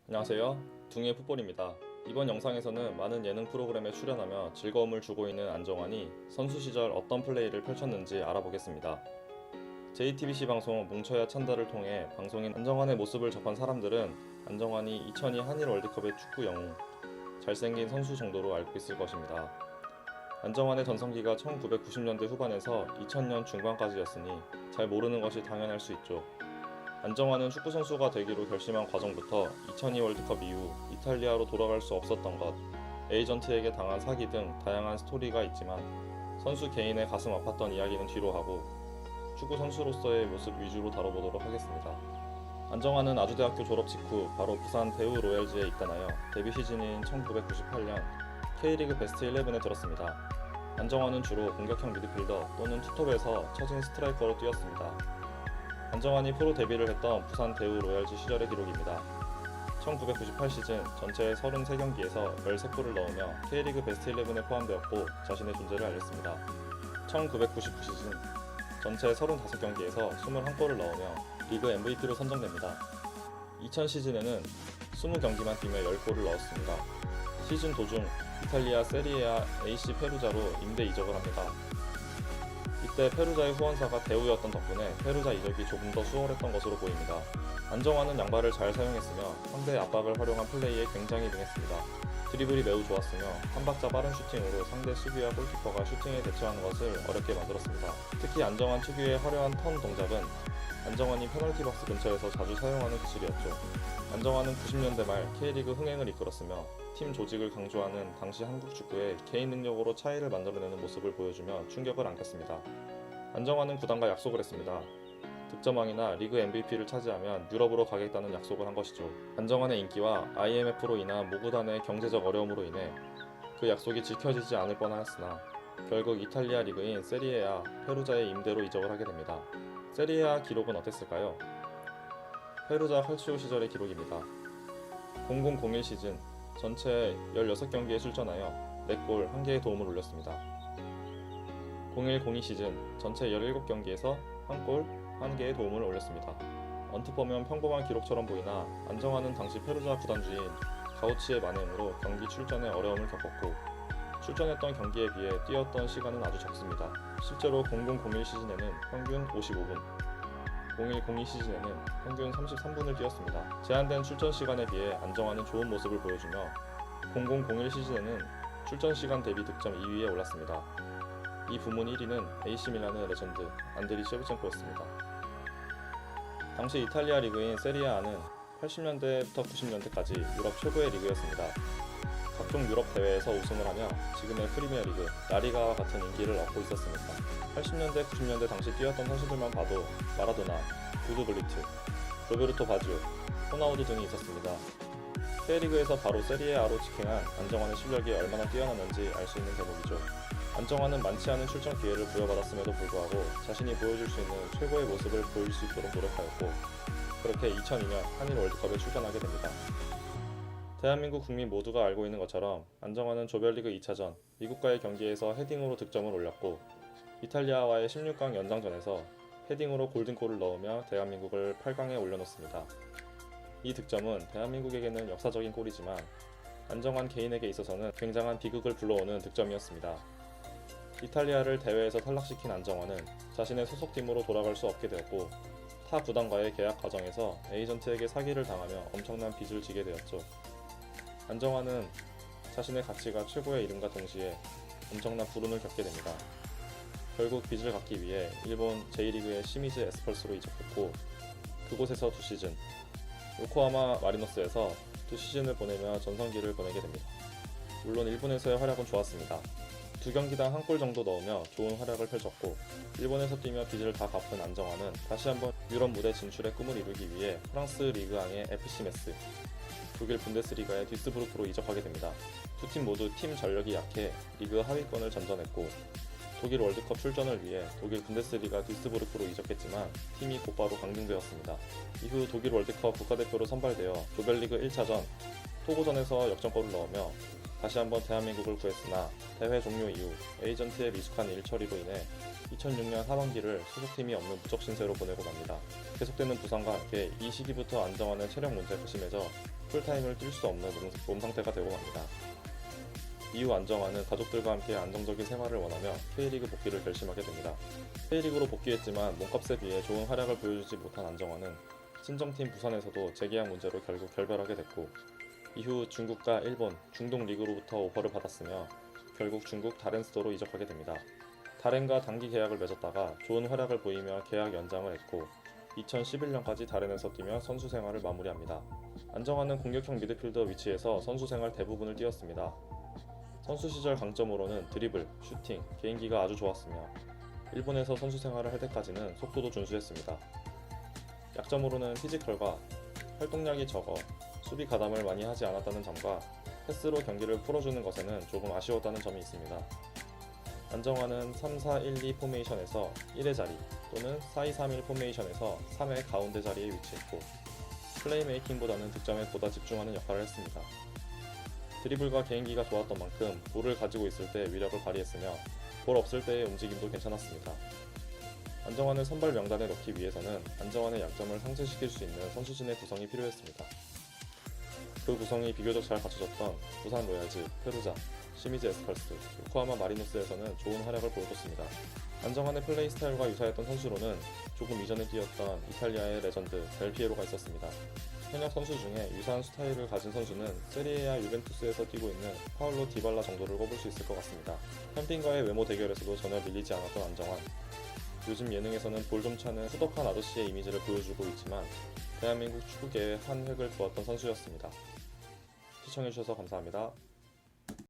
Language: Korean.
안녕하세요. 둥이의 풋볼입니다. 이번 영상에서는 많은 예능 프로그램에 출연하며 즐거움을 주고 있는 안정환이 선수 시절 어떤 플레이를 펼쳤는지 알아보겠습니다. JTBC 방송 뭉쳐야 찬다를 통해 방송인 안정환의 모습을 접한 사람들은 안정환이 2002 한일 월드컵의 축구 영웅, 잘생긴 선수 정도로 알고 있을 것입니다. 안정환의 전성기가 1990년대 후반에서 2000년 중반까지였으니 잘 모르는 것이 당연할 수 있죠. 안정환은 축구선수가 되기로 결심한 과정부터 2002 월드컵 이후 이탈리아로 돌아갈 수 없었던 것, 에이전트에게 당한 사기 등 다양한 스토리가 있지만 선수 개인의 가슴 아팠던 이야기는 뒤로 하고 축구선수로서의 모습 위주로 다뤄보도록 하겠습니다. 안정환은 아주대학교 졸업 직후 바로 부산 대우 로얄즈에 입단하여 데뷔 시즌인 1998년 K리그 베스트 11에 들었습니다. 안정환은 주로 공격형 미드필더 또는 투톱에서 처진 스트라이커로 뛰었습니다. 안정환이 프로 데뷔를 했던 부산 대우 로얄즈 시절의 기록입니다. 1998 시즌 전체 33경기에서 13골을 넣으며 K리그 베스트 11에 포함되었고 자신의 존재를 알렸습니다. 1999 시즌 전체 35경기에서 21골을 넣으며 리그 MVP로 선정됩니다. 2000 시즌에는 20경기만 뛰며 10골을 넣었습니다. 시즌 도중 이탈리아 세리에아 AC 페루자로 임대 이적을 합니다. 이때 페루자의 후원사가 대우였던 덕분에 페루자 이적이 조금 더 수월했던 것으로 보입니다. 안정환은 양발을 잘 사용했으며 상대의 압박을 활용한 플레이에 굉장히 능했습니다. 드리블이 매우 좋았으며 한 박자 빠른 슈팅으로 상대 수비와 골키퍼가 슈팅에 대처하는 것을 어렵게 만들었습니다. 특히 안정환 특유의 화려한 턴 동작은 안정환이 페널티 박스 근처에서 자주 사용하는 기술이었죠. 안정환은 90년대 말 K리그 흥행을 이끌었으며 팀 조직을 강조하는 당시 한국 축구의 개인 능력으로 차이를 만들어내는 모습을 보여주며 충격을 안겼습니다. 안정환은 구단과 약속을 했습니다. 득점왕이나 리그 MVP를 차지하면 유럽으로 가겠다는 약속을 한 것이죠. 안정환의 인기와 IMF로 인한 모구단의 경제적 어려움으로 인해 그 약속이 지켜지지 않을 뻔하였으나 결국 이탈리아 리그인 세리에아 페루자의 임대로 이적을 하게 됩니다. 세리에아 기록은 어땠을까요? 페루자 칼치오 시절의 기록입니다. 0001 시즌 전체 16경기에 출전하여 4골 1개의 도움을 올렸습니다. 0102 시즌 전체 17경기에서 1골 1개의 도움을 올렸습니다. 언뜻 보면 평범한 기록처럼 보이나 안정환은 당시 페루자 구단주인 가우치의 만행으로 경기 출전에 어려움을 겪었고 출전했던 경기에 비해 뛰었던 시간은 아주 적습니다. 실제로 0001 시즌에는 평균 55분, 0102 시즌에는 평균 33분을 뛰었습니다. 제한된 출전 시간에 비해 안정환은 좋은 모습을 보여주며 0001 시즌에는 출전 시간 대비 득점 2위에 올랐습니다. 이 부문 1위는 AC 밀란의 레전드 안드리 셰브첸코였습니다. 당시 이탈리아 리그인 세리아아는 80년대부터 90년대까지 유럽 최고의 리그였습니다. 각종 유럽 대회에서 우승을 하며 지금의 프리미어리그, 라리가와 같은 인기를 얻고 있었습니다. 80년대, 90년대 당시 뛰었던 선수들만 봐도 마라도나, 구드블리트, 로베르토 바지오, 호나우두 등이 있었습니다. K리그에서 바로 세리에아로 직행한 안정환의 실력이 얼마나 뛰어났는지 알 수 있는 대목이죠. 안정환은 많지 않은 출전 기회를 부여받았음에도 불구하고 자신이 보여줄 수 있는 최고의 모습을 보일 수 있도록 노력하였고 그렇게 2002년 한일 월드컵에 출전하게 됩니다. 대한민국 국민 모두가 알고 있는 것처럼 안정환은 조별리그 2차전 미국과의 경기에서 헤딩으로 득점을 올렸고 이탈리아와의 16강 연장전에서 헤딩으로 골든골을 넣으며 대한민국을 8강에 올려놓습니다. 이 득점은 대한민국에게는 역사적인 골이지만 안정환 개인에게 있어서는 굉장한 비극을 불러오는 득점이었습니다. 이탈리아를 대회에서 탈락시킨 안정환은 자신의 소속팀으로 돌아갈 수 없게 되었고 타 구단과의 계약 과정에서 에이전트에게 사기를 당하며 엄청난 빚을 지게 되었죠. 안정환은 자신의 가치가 최고의 이름과 동시에 엄청난 불운을 겪게 됩니다. 결국 빚을 갚기 위해 일본 J리그의 시미즈 에스펄스로 이적했고 그곳에서 2시즌, 요코하마 마리노스에서 2시즌을 보내며 전성기를 보내게 됩니다. 물론 일본에서의 활약은 좋았습니다. 2경기당 1골 정도 넣으며 좋은 활약을 펼쳤고 일본에서 뛰며 빚을 다 갚은 안정환은 다시 한번 유럽 무대 진출의 꿈을 이루기 위해 프랑스 리그앙의 FC 메스, 독일 분데스리가의 듀스부르크로 이적하게 됩니다. 두 팀 모두 팀 전력이 약해 리그 하위권을 전전했고 독일 월드컵 출전을 위해 독일 분데스리가 듀스부르크로 이적했지만 팀이 곧바로 강등되었습니다. 이후 독일 월드컵 국가대표로 선발되어 조별리그 1차전 토고전에서 역전골을 넣으며 다시 한번 대한민국을 구했으나 대회 종료 이후 에이전트의 미숙한 일처리로 인해 2006년 하반기를 소속팀이 없는 무적 신세로 보내고 맙니다. 계속되는 부상과 함께 이 시기부터 안정환의 체력 문제가 심해져 풀타임을 뛸 수 없는 몸 상태가 되고 맙니다. 이후 안정환은 가족들과 함께 안정적인 생활을 원하며 K리그 복귀를 결심하게 됩니다. K리그로 복귀했지만 몸값에 비해 좋은 활약을 보여주지 못한 안정환은 친정팀 부산에서도 재계약 문제로 결국 결별하게 됐고, 이후 중국과 일본, 중동 리그로부터 오퍼를 받았으며 결국 중국 다렌스도로 이적하게 됩니다. 다렌과 단기 계약을 맺었다가 좋은 활약을 보이며 계약 연장을 했고 2011년까지 다렌에서 뛰며 선수 생활을 마무리합니다. 안정환은 공격형 미드필더 위치에서 선수 생활 대부분을 뛰었습니다. 선수 시절 강점으로는 드리블, 슈팅, 개인기가 아주 좋았으며 일본에서 선수 생활을 할 때까지는 속도도 준수했습니다. 약점으로는 피지컬과 활동량이 적어 수비 가담을 많이 하지 않았다는 점과 패스로 경기를 풀어주는 것에는 조금 아쉬웠다는 점이 있습니다. 안정환은 3-4-1-2 포메이션에서 1의 자리 또는 4-2-3-1 포메이션에서 3의 가운데 자리에 위치했고 플레이메이킹보다는 득점에 보다 집중하는 역할을 했습니다. 드리블과 개인기가 좋았던 만큼 볼을 가지고 있을 때 위력을 발휘했으며 볼 없을 때의 움직임도 괜찮았습니다. 안정환을 선발 명단에 넣기 위해서는 안정환의 약점을 상쇄시킬 수 있는 선수진의 구성이 필요했습니다. 그 구성이 비교적 잘 갖춰졌던 부산 로얄즈, 페루자, 시미즈 에스펄스, 요코하마 마리노스에서는 좋은 활약을 보여줬습니다. 안정환의 플레이 스타일과 유사했던 선수로는 조금 이전에 뛰었던 이탈리아의 레전드 델피에로가 있었습니다. 현역 선수 중에 유사한 스타일을 가진 선수는 세리에A 유벤투스에서 뛰고 있는 파울로 디발라 정도를 꼽을 수 있을 것 같습니다. 캠핑과의 외모 대결에서도 전혀 밀리지 않았던 안정환. 요즘 예능에서는 볼 좀 차는 후덕한 아저씨의 이미지를 보여주고 있지만 대한민국 축구계의 한 획을 그었던 선수였습니다. 시청해주셔서 감사합니다.